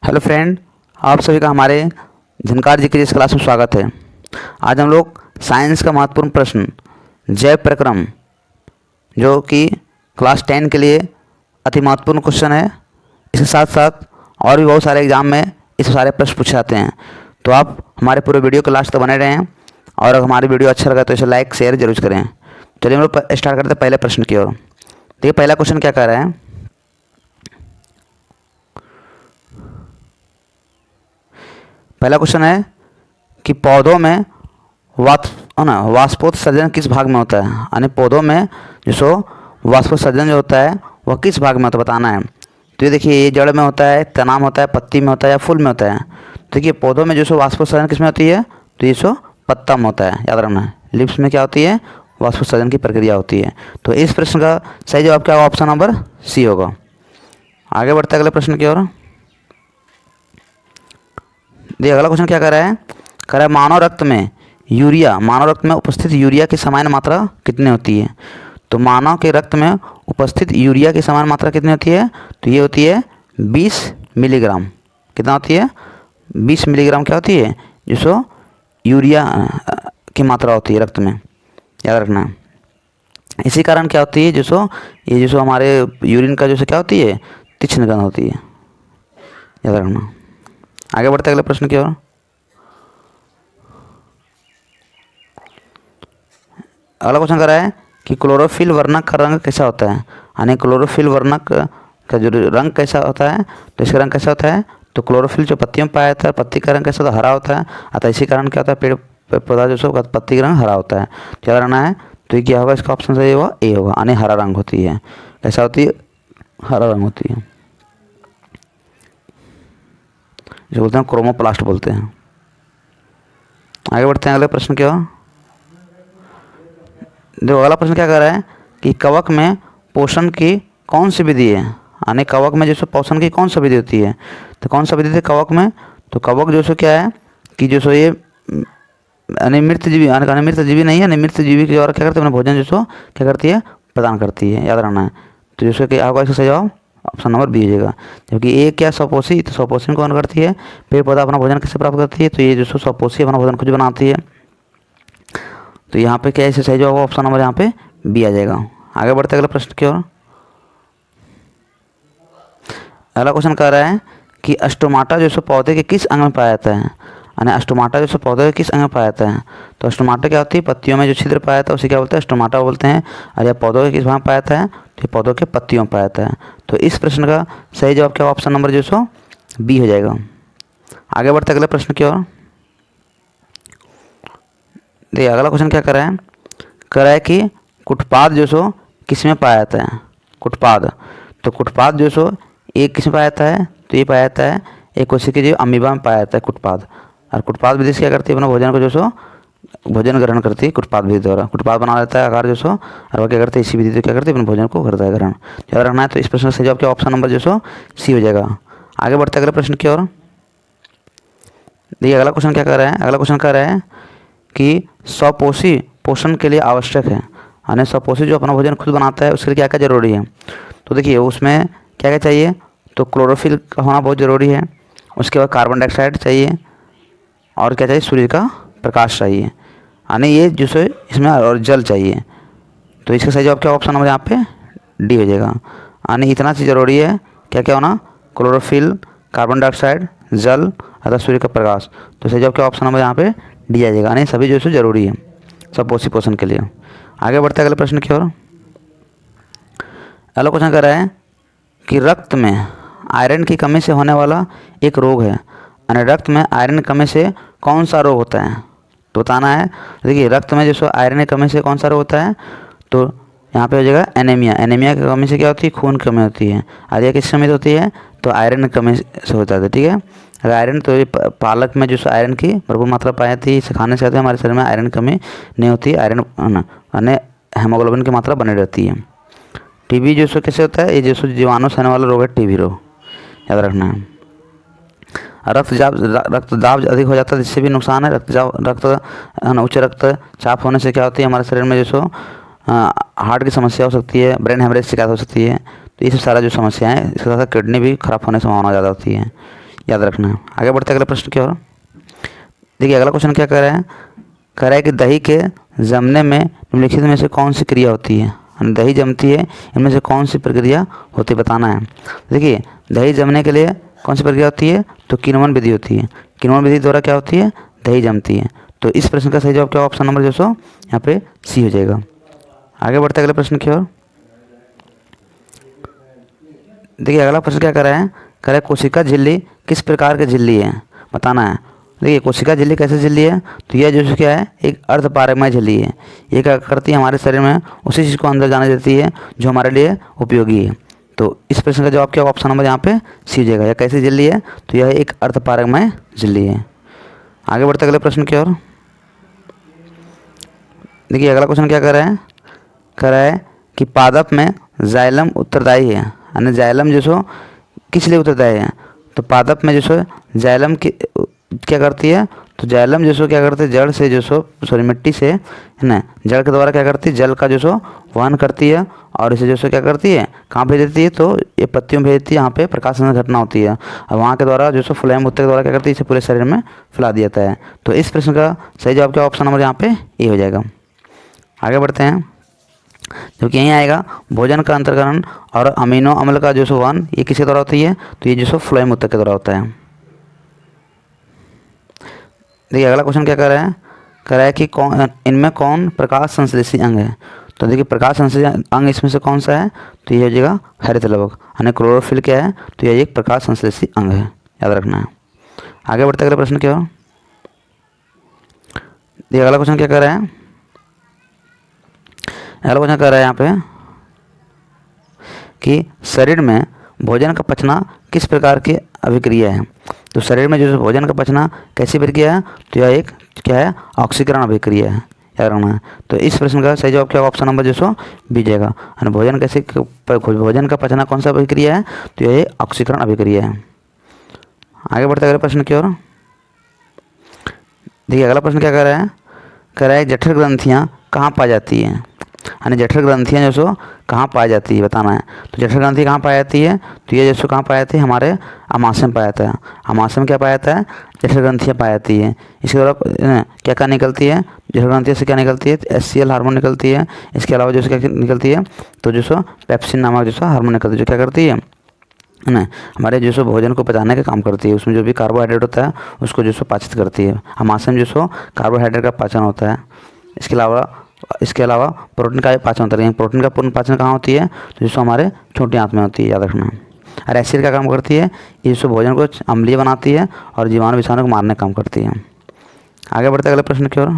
Hello friend, आप सभी का हमारे झनकार जी की इस क्लास में स्वागत है। आज हम लोग साइंस का महत्वपूर्ण प्रश्न जैव प्रक्रम, जो कि क्लास 10 के लिए अति महत्वपूर्ण क्वेश्चन है, इसके साथ साथ और भी बहुत सारे एग्जाम में इस सारे प्रश्न पूछे जाते हैं। तो आप हमारे पूरे वीडियो के लास्ट तक बने रहें, और अगर हमारी वीडियो अच्छा लगा तो इसे लाइक शेयर जरूर करें। चलिए हम लोग स्टार्ट करते हैं पहले प्रश्न की ओर। देखिए पहला क्वेश्चन क्या कह रहा है। पहला क्वेश्चन है कि पौधों में वाष्पोत्सर्जन किस भाग में होता है, यानी पौधों में जो वाष्पोत्सर्जन जो होता है वह किस भाग में होता है बताना है। तो ये देखिए, ये जड़ में होता है, तना में होता है, पत्ती में होता है या फूल में होता है। तो देखिए पौधों में जो वाष्पोत्सर्जन किस में होती है, तो ये पत्ता में होता है, याद रखना है। लिप्स में क्या होती है, वाष्पोत्सर्जन की प्रक्रिया होती है। तो इस प्रश्न का सही जवाब क्या होगा, ऑप्शन नंबर सी होगा। आगे बढ़ते हैं अगले प्रश्न की ओर। देखिए अगला क्वेश्चन क्या कर रहा है, मानव रक्त में उपस्थित यूरिया की सामान्य मात्रा कितनी होती है। तो मानव के रक्त में उपस्थित यूरिया की सामान्य मात्रा कितनी होती है, तो ये होती है 20 मिलीग्राम। कितना होती है, 20 मिलीग्राम क्या होती है, जो यूरिया की मात्रा होती है रक्त में, याद रखना है। इसी कारण क्या होती है, ये हमारे यूरिन का क्या होती है, तीक्ष्ण गंध होती है, याद रखना। आगे बढ़ते अगले प्रश्न की ओर। अगला क्वेश्चन कर रहा है कि क्लोरोफिल वर्णक का रंग कैसा होता है, यानी क्लोरोफिल वर्णक का जो रंग कैसा होता है, तो इसका रंग कैसा होता है, तो क्लोरोफिल जो पत्तियों में पाया जाता है, पत्ती का रंग कैसा होता है, हरा होता है। अतः इसी कारण क्या होता है, पेड़ पौधा पत्ती का रंग हरा होता है, क्या रहना है। तो ये क्या होगा, इसका ऑप्शन सही होगा ए होगा, यानी हरा रंग होती है। कैसा होती है, हरा रंग होती है, जो बोलते हैं क्रोमोप्लास्ट बोलते हैं। आगे बढ़ते हैं अगले प्रश्न की ओर। देखो अगला प्रश्न क्या कर रहा है कि कवक में पोषण की कौन सी विधि है, यानी कवक में पोषण की कौन सी विधि होती है। तो कौन सा विधि थी कवक में, तो कवक क्या है कि ये अनिमृत जीवी, अनिमृत जीवी नहीं है, अनिमृत जीवी के द्वारा क्या करते हैं, अपने भोजन क्या करती है, प्रदान करती है, याद रहना है। तो क्या होगा, इसका सही जवाब ऑप्शन नंबर बी हो जाएगा। जबकि ए क्या स्वपोषी, तो स्वपोषी कौन करती है, पेड़ पौधा अपना भोजन कैसे प्राप्त करती है, तो ये स्वपोषी अपना भोजन खुद बनाती है। तो यहाँ पे क्या है, सही जवाब ऑप्शन नंबर यहाँ पे बी आ जाएगा। आगे बढ़ते अगले प्रश्न की ओर। अगला क्वेश्चन कह रहा है कि अस्टोमाटा पौधे के किस अंग में पाया जाता है, यानी अस्टोमाटा पौधे के किस अंग में पाया जाता है। तो अस्टोमाटा क्या होती है, पत्तियों में जो छिद्र पाया जाता है उसे क्या बोलते हैं, अस्टोमाटा बोलते हैं। और यह पौधों के किस भाग में पाया जाता है, तो ये पौधों के पत्तियों में पाया जाता है। तो इस प्रश्न का सही जवाब क्या, ऑप्शन नंबर बी हो जाएगा। आगे बढ़ते अगले प्रश्न की ओर। देखिए अगला क्वेश्चन क्या कर रहा है कि कुटपाद किस में पाया जाता है, कुटपाद। तो कुटपाद एक किस में पाया जाता है, तो ये पाया जाता है एक कोशिका की अमीबा में पाया जाता है कुटपाद। और कुटपाद विधि से क्या करती है, अपना भोजन को भोजन ग्रहण करती है कुटपाद विधि द्वारा। कुटपाद बना लेता है आकार और वह क्या करते हैं, इसी विधि से क्या करते हैं, अपने भोजन को करता है ग्रहण, याद रखना है। तो इस प्रश्न का सही जवाब क्या, ऑप्शन नंबर सी हो जाएगा। आगे बढ़ते अगले प्रश्न की ओर। देखिए अगला क्वेश्चन क्या कर रहा है, अगला क्वेश्चन कह रहा है कि स्वपोषी पोषण के लिए आवश्यक है, यानी स्वपोषी जो अपना भोजन खुद बनाता है उसके लिए क्या क्या जरूरी है। तो देखिए उसमें क्या क्या चाहिए, तो क्लोरोफिल का होना बहुत ज़रूरी है, उसके बाद कार्बन डाइऑक्साइड चाहिए, और क्या चाहिए, सूर्य का प्रकाश चाहिए, यानी ये इसमें और जल चाहिए। तो इसका सही जवाब क्या, ऑप्शन नंबर यहाँ पे डी हो जाएगा, यानी इतना चीज़ ज़रूरी है, क्या क्या होना, क्लोरोफिल, कार्बन डाइऑक्साइड, जल अथवा सूर्य का प्रकाश। तो सही जवाब क्या, ऑप्शन नंबर यहाँ पे डी आ जाएगा, यानी सभी ज़रूरी है स्वपोषी पोषण के लिए। आगे बढ़ते अगले प्रश्न की ओर। अगला क्वेश्चन कर रहा है कि रक्त में आयरन की कमी से होने वाला एक रोग है, यानी रक्त में आयरन की कमी से कौन सा रोग होता है, तो बताना है। देखिए रक्त में आयरन की कमी से कौन सा रोग होता है, तो यहाँ पे हो जाएगा एनीमिया। एनीमिया की कमी से क्या होती है, खून की कमी होती है। और यह किस कमी से होती है, तो आयरन की कमी से होता है, ठीक है। अगर आयरन, तो ये पालक में आयरन की भरपूर मात्रा पाई जाती है, इसे खाने से हमारे शरीर में आयरन की कमी नहीं होती, आयरन यानी हेमोग्लोबिन की मात्रा बनी रहती है। टीबी कैसे होता है, ये जीवाणु से होने वाला रोग है टीबी रोग, याद रखना है। रक्तदाब अधिक हो जाता है, जिससे भी नुकसान है। उच्च रक्तचाप होने से क्या होती है, हमारे शरीर में हार्ट की समस्या हो सकती है, ब्रेन हेमरेज शिकायत हो सकती है। तो ये सब सारा समस्या है, इसके साथ किडनी भी खराब होने की संभावना ज़्यादा होती है, याद रखना है। आगे बढ़ते अगले प्रश्न की ओर। देखिए अगला क्वेश्चन क्या कह रहा है कि दही के जमने में निम्नलिखित में से कौन सी क्रिया होती है। दही जमती है, इनमें से कौन सी प्रक्रिया होती है बताना है। देखिए दही जमने के लिए कौन सी प्रक्रिया होती है, तो किण्वन विधि होती है। किण्वन विधि द्वारा क्या होती है, दही जमती है। तो इस प्रश्न का सही जवाब क्या, ऑप्शन नंबर जो सो यहाँ पे सी हो जाएगा। आगे बढ़ते अगले प्रश्न की ओर। देखिए अगला प्रश्न क्या कर रहा है कोशिका झिल्ली किस प्रकार की झिल्ली है बताना है। देखिए कोशिका झिल्ली कैसे झिल्ली है, तो यह जो क्या है एक अर्धपारगमय झिल्ली है। ये क्या करती है, हमारे शरीर में उसी चीज़ को अंदर जाने देती है जो हमारे लिए उपयोगी है। तो इस प्रश्न का जवाब क्या, ऑप्शन नंबर यहाँ पे सी हो जाएगा। यह कैसी झिल्ली है, तो यह एक अर्धपारगमय झिल्ली है। आगे बढ़ते अगले प्रश्न की ओर। देखिए अगला क्वेश्चन क्या कर रहा है कि पादप में जाइलम उत्तरदायी है, यानी जाइलम जो सो किस लिए उत्तरदायी है, तो पादप में जो सो जाइलम की क्या करती है, तो जाइलम जो सो क्या करती है जड़ से जो सो मिट्टी से है ना, जड़ के द्वारा क्या करती है जल का जो सो वहन करती है और इसे जो सो क्या करती है कहाँ भेज देती है, तो ये पत्तियों में भेज देती है। यहाँ पे प्रकाश संश्लेषण घटना होती है और वहाँ के द्वारा जो सो फ्लोएम उत्तर के द्वारा क्या करती है इसे पूरे शरीर में फैला दिया जाता है। तो इस प्रश्न का सही जवाब क्या, ऑप्शन नंबर यहाँ पे ए हो जाएगा। आगे बढ़ते हैं, जो कि यहीं आएगा भोजन का अंतर्ग्रहण और अमीनो अम्ल का जो सो वहन ये किसके द्वारा होती है, तो ये जो सो फ्लोएम उत्तर के द्वारा होता है। देखिए अगला क्वेश्चन क्या कर रहा है कि इनमें कौन प्रकाश संश्लेषी अंग है। तो देखिए प्रकाश संश्लेषी अंग इसमें से कौन सा है, तो ये हो जाएगा हरित लवक, यानी क्लोरोफिल क्या है, तो यह एक प्रकाश संश्लेषी अंग है, याद रखना है। आगे बढ़ते अगले प्रश्न क्या हो। देखिए अगला क्वेश्चन क्या कर रहा है, अगला क्वेश्चन कर रहा है यहाँ पे कि शरीर में भोजन का पचना किस प्रकार की अभिक्रिया है। तो शरीर में जो भोजन का पचना कैसी प्रक्रिया है, तो यह एक क्या है ऑक्सीकरण अभिक्रिया है, याद रखना है। तो इस प्रश्न का सही जवाब क्या, ऑप्शन नंबर जो सो बी जाएगा। यानी भोजन का पचना कौन सा अभिक्रिया है, तो यह ऑक्सीकरण अभिक्रिया है। आगे बढ़ते अगले प्रश्न की ओर। देखिए अगला प्रश्न क्या कर रहा है जठर ग्रंथियाँ कहाँ पाई जाती हैं, यानी जठर ग्रंथियाँ जो सो कहाँ पाई जाती है बताना है। तो जठर ग्रंथि कहाँ पाई जाती है, तो ये जो सो कहाँ पाई जाती है, हमारे अमाशय में पाया जाता है। अमाशय में क्या पाया जाता है, जठर ग्रंथियाँ पाई जाती है। इसके द्वारा क्या क्या निकलती है, जठर ग्रंथियों से क्या निकलती है, HCl हार्मोन निकलती है। इसके अलावा जो क्या निकलती है, तो जो सो पेप्सिन नामक जो सो हार्मोन निकलती है, जो क्या करती है ना हमारे जो सो भोजन को पचाने का काम करती है। उसमें जो भी कार्बोहाइड्रेट होता है उसको जो सो पाचित करती है। अमाशय में जो सो कार्बोहाइड्रेट का पाचन होता है। इसके अलावा प्रोटीन का भी पाचन होता है। प्रोटीन का पूर्ण पाचन कहाँ होती है, तो जिसको हमारे छोटी आंत में होती है, याद रखना। और एसिड का काम करती है, ये जिसको भोजन को अम्लीय बनाती है और जीवाणु विषाणु को मारने का काम करती है। आगे बढ़ते अगले प्रश्न की ओर।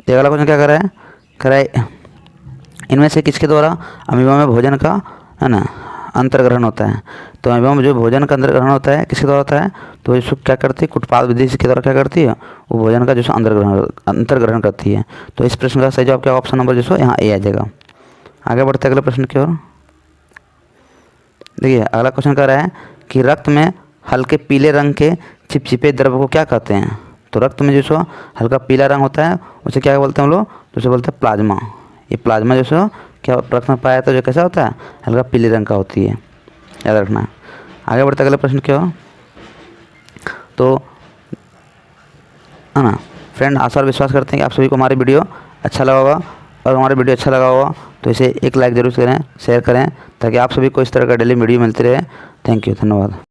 अगला क्वेश्चन क्या कर रहा है इनमें से किसके द्वारा अमीबा में भोजन का है ना अंतर्ग्रहण होता है। तो अमीबा में जो भोजन का अंतर्ग्रहण होता है किसके द्वारा होता है, तो इसको क्या करती है कुटपाद विधि के द्वारा क्या करती है, वो भोजन का जो सो अंतर्ग्रहण करती है। तो इस प्रश्न का सही जवाब क्या, ऑप्शन नंबर जो सो यहाँ ए आ जाएगा। आगे बढ़ते अगले प्रश्न की ओर। देखिए अगला क्वेश्चन कह रहा है कि रक्त में हल्के पीले रंग के चिपचिपे द्रव्य को क्या कहते हैं। तो रक्त में जो सो हल्का पीला रंग होता है उसे क्या बोलते हैं हम लोग, तो उसे बोलते हैं प्लाज्मा। ये प्लाज्मा जो सो क्या रक्त में पाया, तो जो कैसा होता है हल्का पीले रंग का होती है, याद रखना है। आगे बढ़ते अगले प्रश्न क्या हो। तो है ना फ्रेंड, आशा और विश्वास करते हैं कि आप सभी को हमारी वीडियो अच्छा लगा होगा, और हमारी वीडियो अच्छा लगा होगा तो इसे एक लाइक जरूर करें, शेयर करें, ताकि आप सभी को इस तरह का डेली वीडियो मिलती रहे। थैंक यू, धन्यवाद।